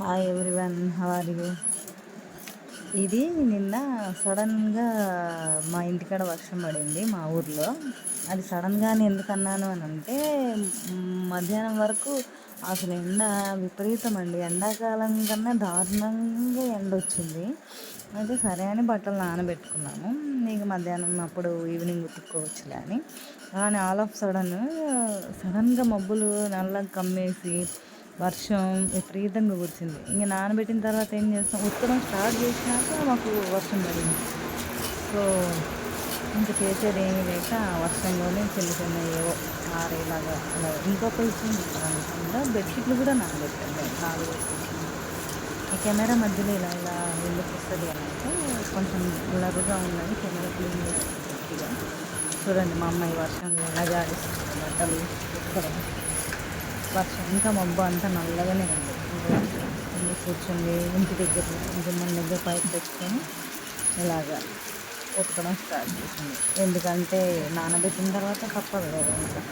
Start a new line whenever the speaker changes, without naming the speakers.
Hi everyone, how are you? ఇది నిన్న సడన్గా మా ఇంటికాడ వర్షం పడింది మా ఊర్లో. అది సడన్గానే ఎందుకు అన్నాను అని అంటే, మధ్యాహ్నం వరకు అసలు ఎండ విపరీతం అండి. ఎండాకాలం కన్నా దారుణంగా ఎండ వచ్చింది. అయితే సరే అని బట్టలు నానబెట్టుకున్నాము. ఇక మధ్యాహ్నం అప్పుడు ఈవినింగ్ ఉతుక్కోవచ్చులే అని. కానీ ఆల్ ఆఫ్ సడన్గా మబ్బులు నల్లగా కమ్మేసి వర్షం విపరీతంగా కురిసింది. ఇంక నానబెట్టిన తర్వాత ఏం చేస్తాం, ఉతకడం స్టార్ట్ చేసినాక మాకు వర్షం పడింది. సో ఇంక చేసేది ఏమీ లేక ఆ వర్షంలోనే చిన్న చిన్న ఏవో ఆరేలాగా అలా ఇంకొక విషయం చెప్పాలనుకుంటా, బెడ్షీట్లు కూడా నానబెట్టాను నేను 4 బెడ్షీట్లు. ఈ కెమెరా మధ్యలో ఇలా ఇలా ఎందుకు వస్తుంది అని అంటే, కొంచెం బ్లర్గా ఉన్నాయి, కెమెరా క్లీన్ చేస్తుంది గట్టిగా. చూడండి మా అమ్మాయి వర్షంలో ఎలా జాడిస్తుంది బట్టలు ఉతకడం. వర్షం ఇంకా మబ్బు అంతా నల్లగానే ఉంది. ఇంకా కూర్చొని ఇంటి దగ్గర గుమ్మం దగ్గర పైకి పెట్టుకొని ఇలాగా ఉతకడం స్టార్ట్ చేసింది. ఎందుకంటే నానబెట్టిన తర్వాత తప్పదు కదా ఇంకా.